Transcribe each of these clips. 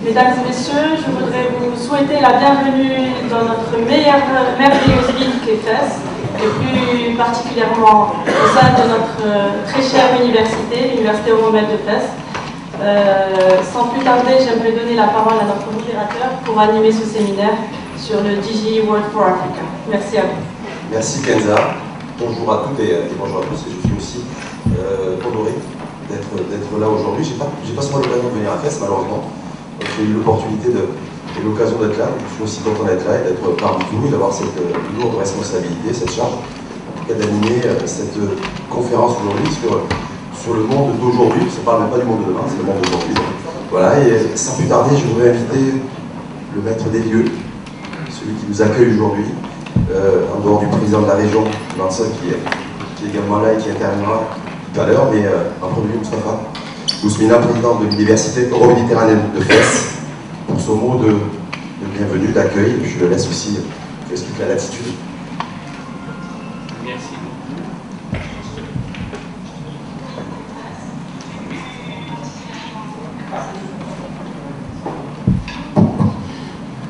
Mesdames et messieurs, je voudrais vous souhaiter la bienvenue dans notre merveilleuse ville qu'est Fès, et plus particulièrement au sein de notre très chère université, l'Université Euromed de Fès. Sans plus tarder, j'aimerais donner la parole à notre modérateur pour animer ce séminaire sur le DG World for Africa. Merci à vous. Merci Kenza. Bonjour à toutes et bonjour à tous. Et je suis aussi honoré d'être là aujourd'hui. J'ai pas souvent l'occasion de venir à Fès, malheureusement. J'ai eu l'opportunité et l'occasion d'être là. Je suis aussi content d'être là et d'être parmi vous et d'avoir cette lourde responsabilité, cette charge, en tout cas d'animer cette conférence aujourd'hui sur le monde d'aujourd'hui. Ça ne parle même pas du monde de demain, c'est le monde d'aujourd'hui. Voilà, et sans plus tarder, je voudrais inviter le maître des lieux, celui qui nous accueille aujourd'hui, en dehors du président de la région, Vincent, qui est également là et qui interviendra tout à l'heure, mais en premier lieu, Moustapha Ousmina, président de l'Université Euro-Méditerranéenne de Fès, pour son mot de bienvenue, d'accueil. Je le laisse aussi expliquer la latitude. Merci beaucoup.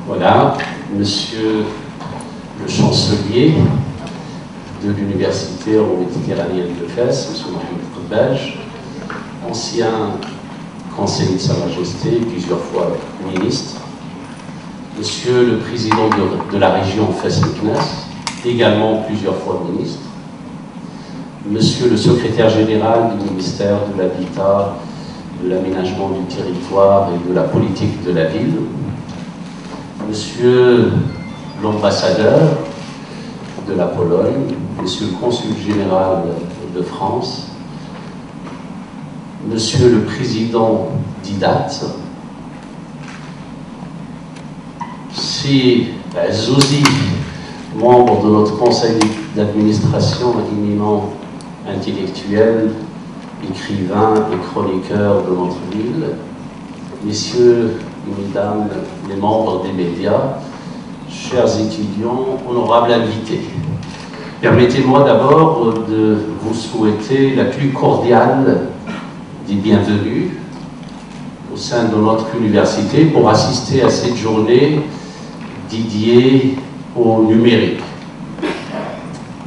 Voilà, monsieur le chancelier de l'Université Euro-Méditerranéenne de Fès, monsieur Mohamed Koudbaj, ancien conseiller de Sa Majesté, plusieurs fois ministre, monsieur le président de la région Fès-Meknès, également plusieurs fois ministre, monsieur le secrétaire général du ministère de l'Habitat, de l'aménagement du territoire et de la politique de la ville, monsieur l'ambassadeur de la Pologne, monsieur le consul général de France, monsieur le président d'IDAT, c'est aussi membre de notre conseil d'administration, éminent intellectuel, écrivain et chroniqueur de notre ville, messieurs et mesdames les membres des médias, chers étudiants, honorables invités. Permettez-moi d'abord de vous souhaiter la plus cordiale des bienvenus au sein de notre université pour assister à cette journée dédiée au numérique.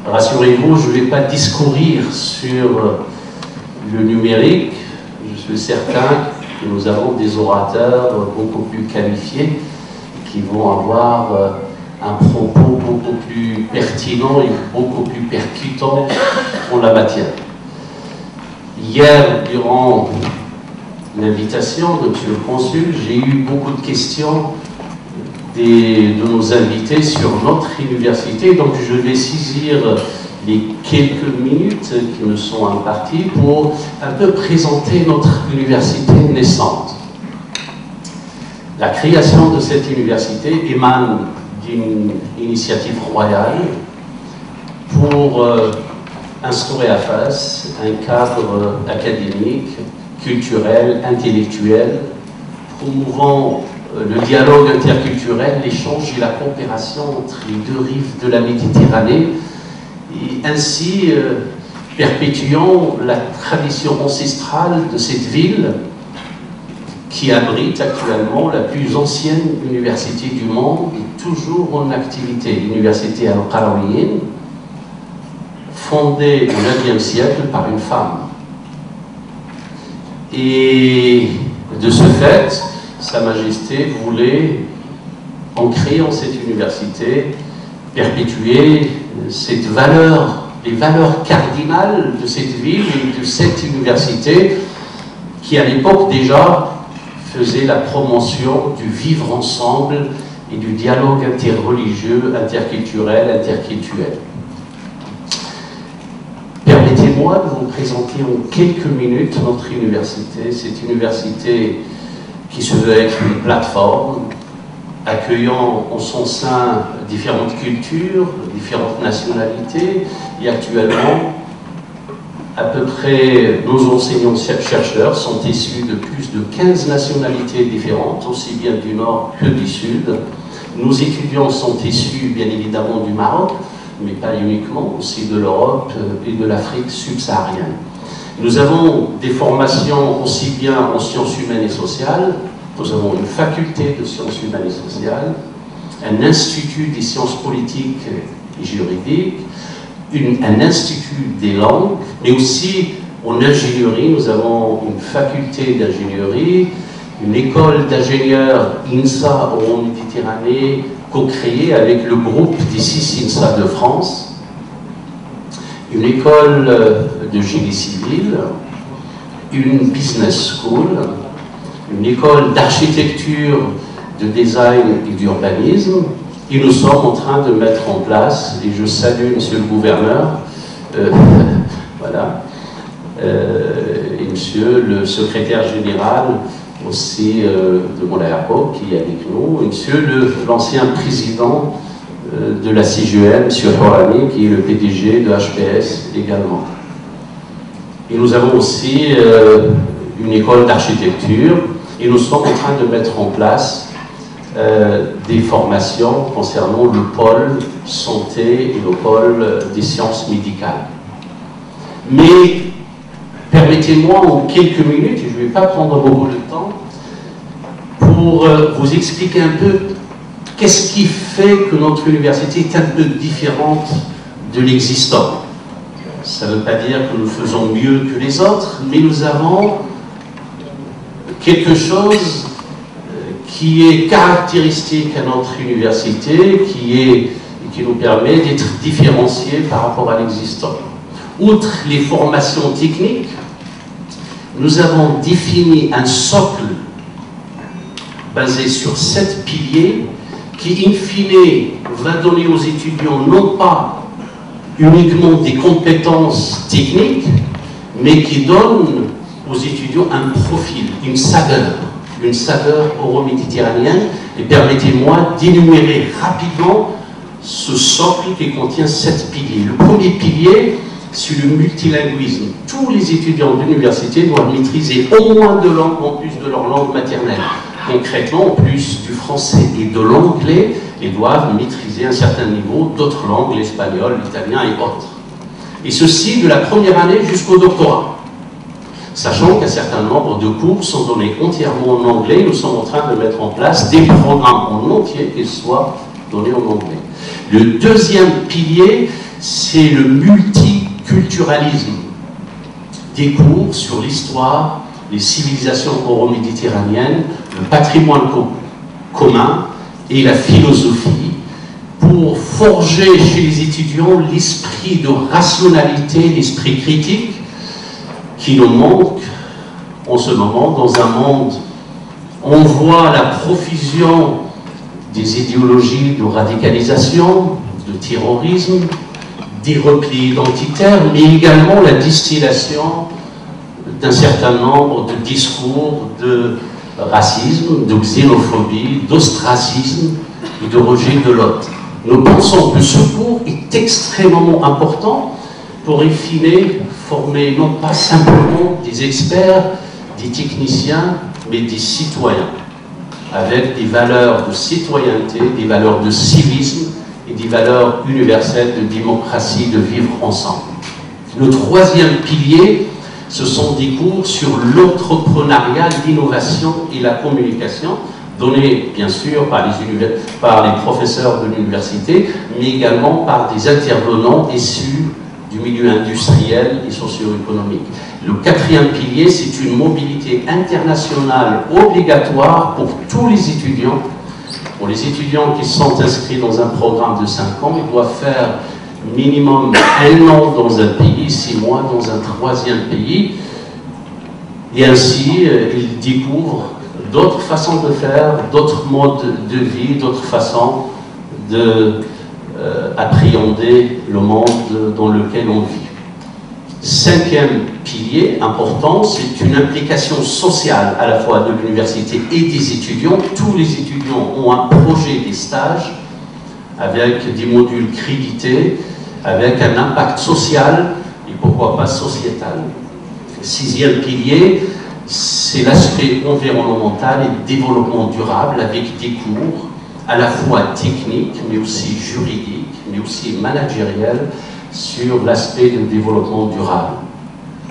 Rassurez-vous, je ne vais pas discourir sur le numérique. Je suis certain que nous avons des orateurs beaucoup plus qualifiés qui vont avoir un propos beaucoup plus pertinent et beaucoup plus percutant en la matière. Hier, durant l'invitation de M. le Consul, j'ai eu beaucoup de questions de nos invités sur notre université, donc je vais saisir les quelques minutes qui me sont imparties pour un peu présenter notre université naissante. La création de cette université émane d'une initiative royale pour instaurer à Fès un cadre académique, culturel, intellectuel, promouvant le dialogue interculturel, l'échange et la coopération entre les deux rives de la Méditerranée, et ainsi perpétuant la tradition ancestrale de cette ville qui abrite actuellement la plus ancienne université du monde et toujours en activité, l'université Al-Qarawiyyin, fondée au IXe siècle par une femme. Et de ce fait, Sa Majesté voulait, en créant cette université, perpétuer cette valeur, les valeurs cardinales de cette ville et de cette université qui, à l'époque déjà, faisait la promotion du vivre ensemble et du dialogue interreligieux, interculturel, intercultuel. Permettez-moi de vous présenter en quelques minutes notre université. Cette université qui se veut être une plateforme accueillant en son sein différentes cultures, différentes nationalités, et actuellement, à peu près, nos enseignants-chercheurs sont issus de plus de 15 nationalités différentes, aussi bien du Nord que du Sud. Nos étudiants sont issus, bien évidemment, du Maroc, mais pas uniquement, aussi de l'Europe et de l'Afrique subsaharienne. Nous avons des formations aussi bien en sciences humaines et sociales Nous avons une faculté de sciences humaines et sociales, un institut des sciences politiques et juridiques, un institut des langues, mais aussi en ingénierie, nous avons une faculté d'ingénierie, une école d'ingénieurs INSA Euroméditerranée co-créée avec le groupe des 6 INSA de France, une école de génie civil, une business school, une école d'architecture, de design et d'urbanisme, et nous sommes en train de mettre en place, et je salue Monsieur le gouverneur, voilà, et Monsieur le secrétaire général aussi de mon aéroport qui est avec nous, et Monsieur l'ancien président de la CGM, Monsieur Horami, qui est le PDG de HPS également. Et nous avons aussi une école d'architecture, et nous sommes en train de mettre en place des formations concernant le pôle santé et le pôle des sciences médicales. Mais permettez-moi en quelques minutes, et je ne vais pas prendre beaucoup de temps, pour vous expliquer un peu qu'est-ce qui fait que notre université est un peu différente de l'existant. Ça ne veut pas dire que nous faisons mieux que les autres, mais nous avons quelque chose qui est caractéristique à notre université, qui nous permet d'être différenciés par rapport à l'existant. Outre les formations techniques, nous avons défini un socle basé sur 7 piliers qui, in fine, va donner aux étudiants non pas uniquement des compétences techniques, mais qui donne aux étudiants un profil, une saveur euro-méditerranéenne. Et permettez-moi d'énumérer rapidement ce socle qui contient 7 piliers. Le premier pilier, c'est le multilinguisme. Tous les étudiants d'université doivent maîtriser au moins 2 langues en plus de leur langue maternelle. Concrètement, en plus du français et de l'anglais, ils doivent maîtriser un certain niveau d'autres langues, l'espagnol, l'italien et autres. Et ceci de la première année jusqu'au doctorat. Sachant qu'un certain nombre de cours sont donnés entièrement en anglais, nous sommes en train de mettre en place des programmes en entier qui soient donnés en anglais. Le deuxième pilier, c'est le multiculturalisme. Des cours sur l'histoire, les civilisations euro-méditerranéennes, le patrimoine commun et la philosophie, pour forger chez les étudiants l'esprit de rationalité, l'esprit critique, qui nous manque en ce moment dans un monde où on voit la profusion des idéologies de radicalisation, de terrorisme, des replis identitaires, mais également la distillation d'un certain nombre de discours de racisme, de xénophobie, d'ostracisme et de rejet de l'autre. Nous pensons que ce cours est extrêmement important pour, in fine, former non pas simplement des experts, des techniciens, mais des citoyens, avec des valeurs de citoyenneté, des valeurs de civisme et des valeurs universelles de démocratie, de vivre ensemble. Le troisième pilier, ce sont des cours sur l'entrepreneuriat, l'innovation et la communication, donnés bien sûr par les professeurs de l'université, mais également par des intervenants issus du milieu industriel et socio-économique. Le quatrième pilier, c'est une mobilité internationale obligatoire pour tous les étudiants. Pour les étudiants qui sont inscrits dans un programme de 5 ans, ils doivent faire minimum 1 an dans un pays, 6 mois dans un 3e pays, et ainsi ils découvrent d'autres façons de faire, d'autres modes de vie, d'autres façons d'appréhender le monde dans lequel on vit. 5e pilier important, c'est une implication sociale à la fois de l'université et des étudiants. Tous les étudiants ont un projet des stages avec des modules crédités, avec un impact social et pourquoi pas sociétal. 6e pilier, c'est l'aspect environnemental et développement durable avec des cours à la fois techniques, mais aussi juridiques, mais aussi managériels sur l'aspect de développement durable.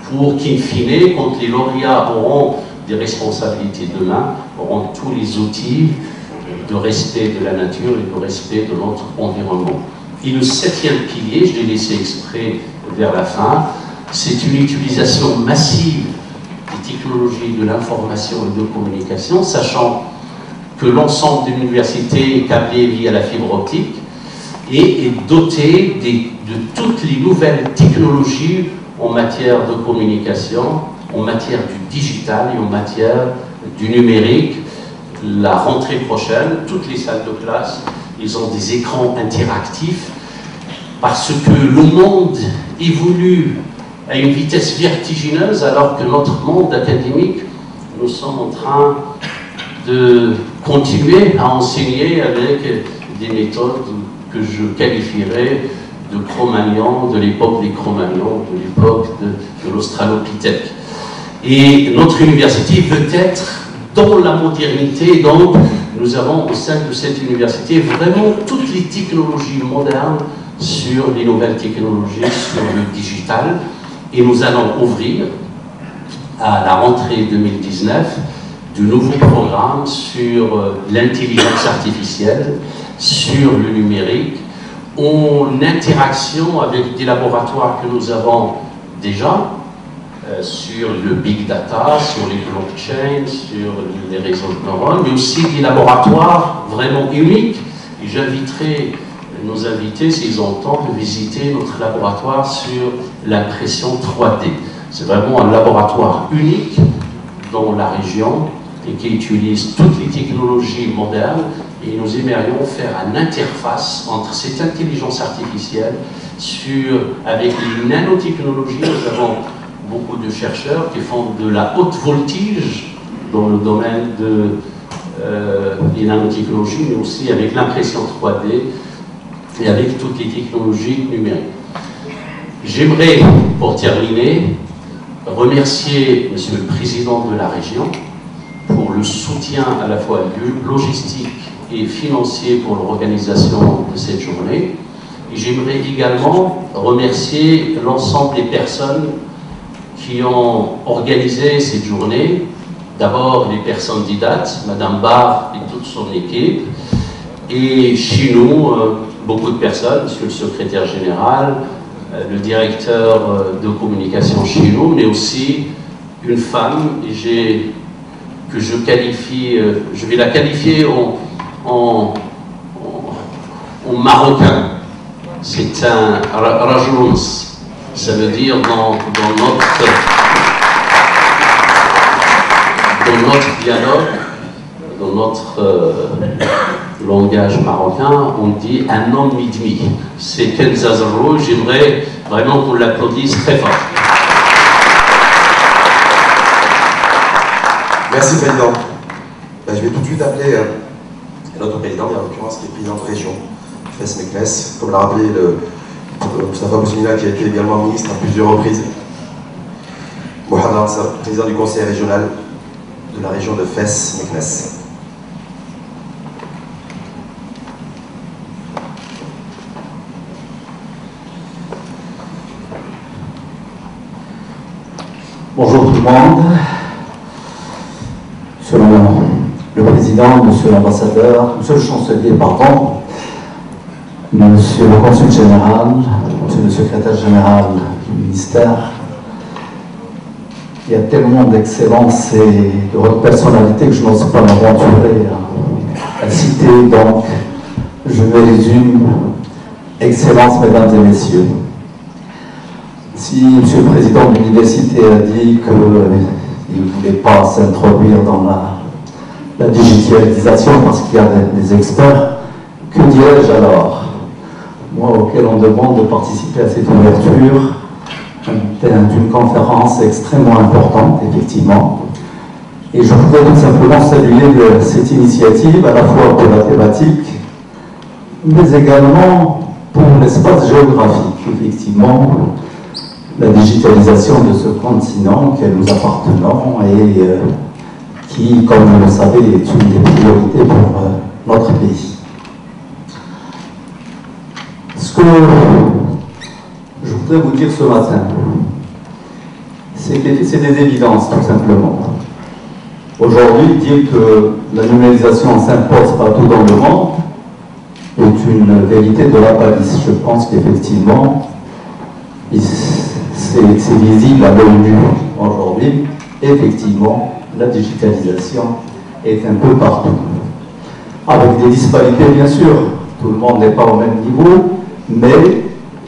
Pour qu'in fine, quand les lauréats auront des responsabilités demain auront tous les outils de respect de la nature et de respect de notre environnement. Et le 7e pilier, je l'ai laissé exprès vers la fin, c'est une utilisation massive des technologies de l'information et de communication, sachant que l'ensemble de l'université est câblé via la fibre optique et est doté de toutes les nouvelles technologies en matière de communication, en matière du digital et en matière du numérique. La rentrée prochaine, toutes les salles de classe, ils ont des écrans interactifs parce que le monde évolue à une vitesse vertigineuse alors que notre monde académique, nous sommes en train de continuer à enseigner avec des méthodes que je qualifierais de Cro-Magnon, de l'époque des Cro-Magnons, de l'époque de l'Australopithèque. Et notre université veut être dans la modernité, donc nous avons au sein de cette université vraiment toutes les technologies modernes sur les nouvelles technologies, sur le digital, et nous allons ouvrir à la rentrée 2019 de nouveaux programmes sur l'intelligence artificielle, sur le numérique, en interaction avec des laboratoires que nous avons déjà, sur le big data, sur les blockchains, sur les réseaux de neurones, mais aussi des laboratoires vraiment uniques. Et j'inviterai nos invités, s'ils ont le temps, de visiter notre laboratoire sur l'impression 3D. C'est vraiment un laboratoire unique dans la région et qui utilise toutes les technologies modernes, et nous aimerions faire une interface entre cette intelligence artificielle avec les nanotechnologies. Nous avons beaucoup de chercheurs qui font de la haute voltige dans le domaine des nanotechnologies, mais aussi avec l'impression 3D et avec toutes les technologies numériques. J'aimerais, pour terminer, remercier Monsieur le Président de la région pour le soutien à la fois logistique et financier pour l'organisation de cette journée. Et j'aimerais également remercier l'ensemble des personnes qui ont organisé cette journée. D'abord les personnes didates, Madame Barr et toute son équipe, et chez nous, beaucoup de personnes, Monsieur le Secrétaire Général, le directeur de communication chez nous, mais aussi une femme, que je qualifie, je vais la qualifier en marocain. C'est un rajouns, ça veut dire dans notre dialogue, dans notre langage marocain, on dit un homme et demi. C'est Kenza Zarrou. J'aimerais vraiment qu'on l'applaudisse très fort. Merci, Président. Je vais tout de suite appeler notre président, en l'occurrence qui est président de région, Fès Meknès, comme l'a rappelé Moustapha Bousmina, qui a été également ministre à plusieurs reprises. Mohamed Ansar, président du conseil régional de la région de Fès Meknès. Bonjour tout le monde. Monsieur le Président, Monsieur l'Ambassadeur, Monsieur le Chancelier, pardon, Monsieur le Consul Général, Monsieur le Secrétaire Général du ministère. Il y a tellement d'excellence et de haute personnalité que je n'ose pas m'aventurer à citer, donc je me résume. Excellences, Mesdames et Messieurs. Si Monsieur le Président de l'Université a dit qu'il ne voulait pas s'introduire dans la digitalisation parce qu'il y a des experts, que dirais-je alors? Moi, auquel on demande de participer à cette ouverture d'une conférence extrêmement importante, effectivement. Et je voudrais tout simplement saluer cette initiative, à la fois pour la thématique, mais également pour l'espace géographique, effectivement. La digitalisation de ce continent auquel nous appartenons et qui, comme vous le savez, est une des priorités pour notre pays. Ce que je voudrais vous dire ce matin, c'est des évidences, tout simplement. Aujourd'hui, dire que la numérisation s'impose partout dans le monde est une vérité de la palisse. Je pense qu'effectivement, c'est visible à l'œil nu aujourd'hui. Effectivement, la digitalisation est un peu partout. Avec des disparités, bien sûr. Tout le monde n'est pas au même niveau, mais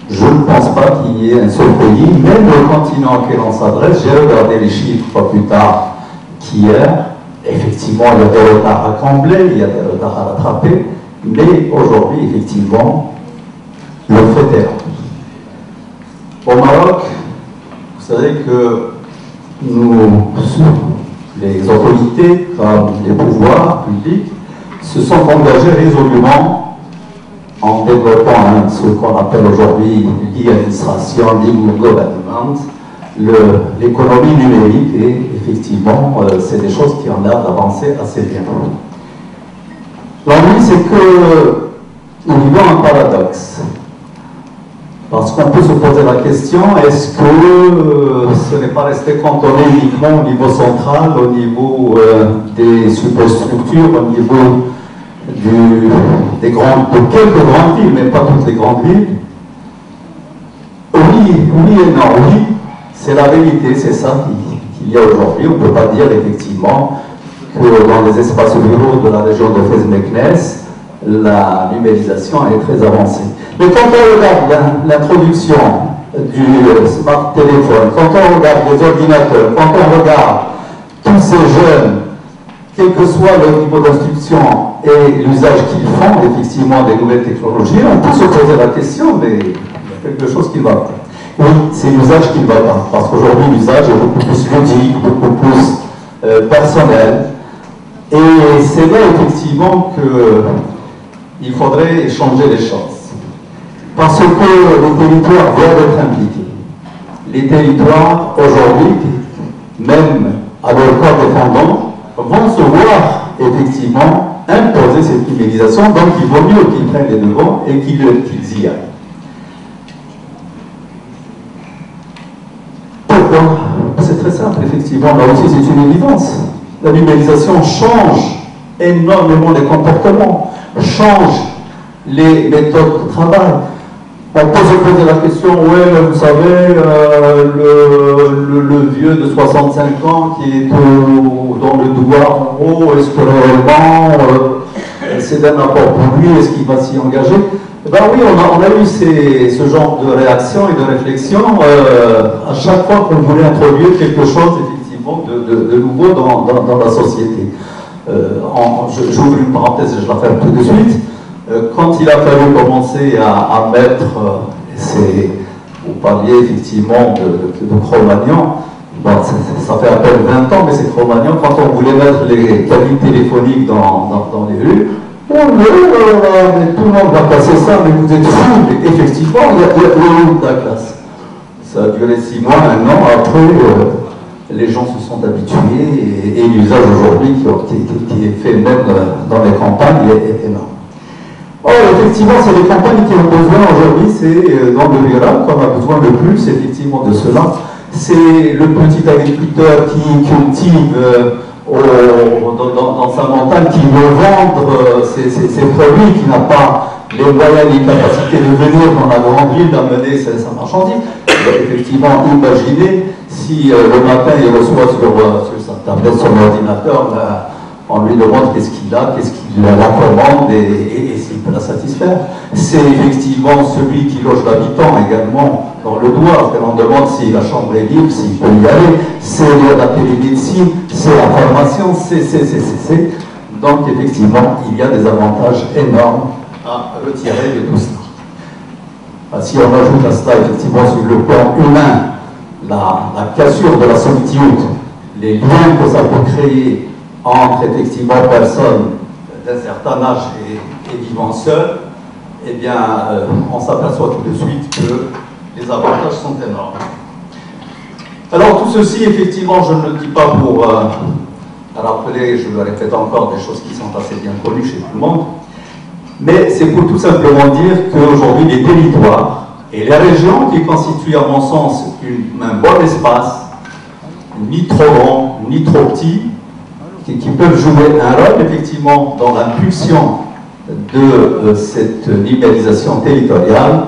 je ne pense pas qu'il y ait un seul pays, même le continent auquel on s'adresse. J'ai regardé les chiffres pas plus tard qu'hier. Effectivement, il y a des retards à combler, il y a des retards à rattraper, mais aujourd'hui, effectivement, le fait est là. Au Maroc, vous savez que nous, les autorités, comme les pouvoirs publics, se sont engagés résolument en développant ce qu'on appelle aujourd'hui l'e-administration, l'e-government, l'économie numérique, et effectivement, c'est des choses qui ont l'air d'avancer assez bien. L'ennui, c'est que nous vivons un paradoxe. Parce qu'on peut se poser la question, est-ce que ce n'est pas resté cantonné uniquement au niveau central, au niveau des superstructures, au niveau de quelques grandes villes, mais pas toutes les grandes villes? Oui et non. Oui, c'est la vérité, c'est ça qu'il y a aujourd'hui. On ne peut pas dire effectivement que dans les espaces ruraux de la région de Fès-Meknès, la numérisation est très avancée. Mais quand on regarde l'introduction du smart téléphone, quand on regarde les ordinateurs, quand on regarde tous ces jeunes, quel que soit le niveau d'instruction et l'usage qu'ils font effectivement des nouvelles technologies, on peut se poser la question, mais il y a quelque chose qui ne va pas. Oui, c'est l'usage qui ne va pas, parce qu'aujourd'hui l'usage est beaucoup plus ludique, beaucoup plus personnel, et c'est là effectivement qu'il faudrait changer les choses. Parce que les territoires doivent être impliqués. Les territoires, aujourd'hui, même à leur corps défendant, vont se voir effectivement imposer cette numérisation, donc il vaut mieux qu'ils prennent les devants et qu'ils y aillent. Pourquoi? C'est très simple, effectivement, là aussi c'est une évidence. La numérisation change énormément les comportements, change les méthodes de travail. On peut se poser la question, ouais, vous savez, le vieux de 65 ans qui est dans le doigt en haut, est-ce que réellement c'est d'un apport pour lui, est-ce qu'il va s'y engager? Ben oui, on a eu ce genre de réaction et de réflexion à chaque fois qu'on voulait introduire quelque chose effectivement de nouveau dans la société. J'ouvre une parenthèse et je la ferme tout de suite. Quand il a fallu commencer à mettre, vous parliez effectivement de Cro-Magnon, bon, ça fait à peine 20 ans, mais c'est Cro-Magnon, quand on voulait mettre les cabines téléphoniques dans les rues, oh mais tout le monde va passer ça, mais vous êtes fous, mais effectivement, il y a de la classe. Ça a duré 6 mois, 1 an, après, les gens se sont habitués, et l'usage aujourd'hui qui est fait même dans les campagnes est énorme. Or, effectivement, c'est les campagnes qui ont besoin aujourd'hui, c'est dans le rural qu'on a besoin le plus, effectivement, de cela. C'est le petit agriculteur qui cultive dans sa montagne, qui veut vendre ses produits, qui n'a pas les moyens et les capacités de venir dans la grande ville, d'amener sa marchandise. Effectivement, imaginez si le matin il reçoit sur sa tablette, son ordinateur, on lui demande qu'est-ce qu'il a, qu'est-ce qu'il la commande et s'il peut la satisfaire. C'est effectivement celui qui loge l'habitant également dans le doigt, on demande si la chambre est libre, s'il peut y aller, c'est la télémédecine, c'est la formation, Donc effectivement, il y a des avantages énormes à retirer de tout cela. Si on ajoute à cela effectivement sur le plan humain, la cassure de la solitude, les liens que ça peut créer entre effectivement personnes d'un certain âge et vivant seules, eh bien, on s'aperçoit tout de suite que les avantages sont énormes. Alors tout ceci, effectivement, je ne le dis pas pour rappeler, je le répète encore, des choses qui sont assez bien connues chez tout le monde, mais c'est pour tout simplement dire qu'aujourd'hui, les territoires et les régions qui constituent, à mon sens, un bon espace, ni trop grand, ni trop petit, qui peuvent jouer un rôle effectivement dans l'impulsion de cette numérisation territoriale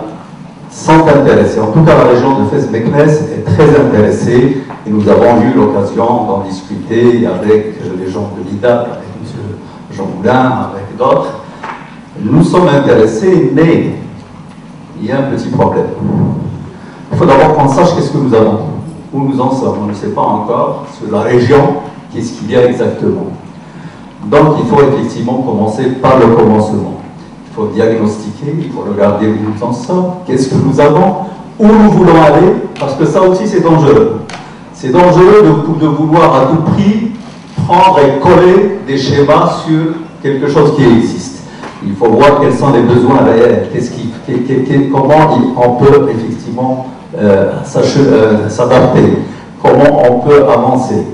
sont intéressés. En tout cas, la région de Fès-Meknès est très intéressée et nous avons eu l'occasion d'en discuter avec les gens de l'IDA, avec M. Jean Moulin, avec d'autres. Nous sommes intéressés, mais il y a un petit problème. Il faut d'abord qu'on sache qu'est-ce que nous avons, où nous en sommes. On ne sait pas encore sur la région, qu'est-ce qu'il y a exactement. Donc il faut effectivement commencer par le commencement. Il faut diagnostiquer, il faut regarder où nous en sommes, qu'est-ce que nous avons, où nous voulons aller, parce que ça aussi c'est dangereux. C'est dangereux de vouloir à tout prix prendre et coller des schémas sur quelque chose qui existe. Il faut voir quels sont les besoins réels, comment on peut effectivement s'adapter, comment on peut avancer.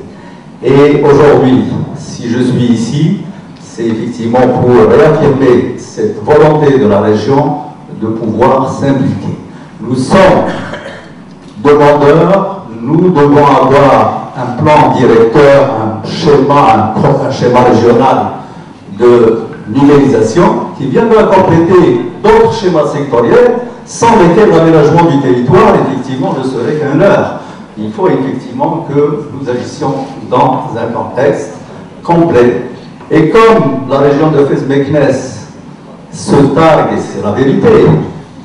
Et aujourd'hui, si je suis ici, c'est effectivement pour réaffirmer cette volonté de la région de pouvoir s'impliquer. Nous sommes demandeurs, nous devons avoir un plan directeur, un schéma régional de numérisation qui viendra compléter d'autres schémas sectoriels sans lesquels l'aménagement du territoire, effectivement, ne serait qu'un leurre. Il faut effectivement que nous agissions dans un contexte complet. Et comme la région de Fès-Meknès se targue, et c'est la vérité,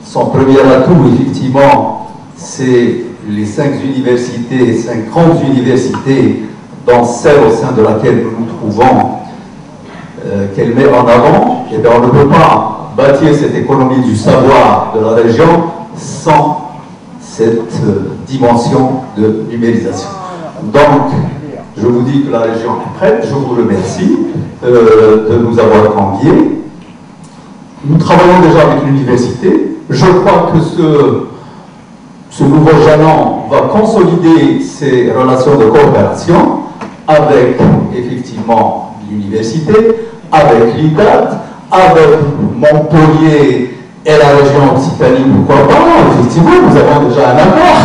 son premier atout, effectivement, c'est les 5 universités, 5 grandes universités, dont celle au sein de laquelle nous nous trouvons, qu'elle met en avant, et bien on ne peut pas bâtir cette économie du savoir de la région sans cette dimension de numérisation. Donc, je vous dis que la région est prête, je vous remercie de nous avoir conviés. Nous travaillons déjà avec l'université. Je crois que ce nouveau jalon va consolider ses relations de coopération avec, effectivement, l'université, avec l'IDAT, avec Montpellier et la région Occitanie, pourquoi pas, effectivement, nous avons déjà un accord,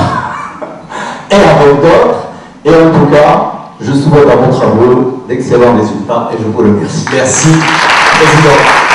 et avec d'autres, et en tout cas, je souhaite à vos travaux d'excellents résultats et je vous remercie. Merci, Président.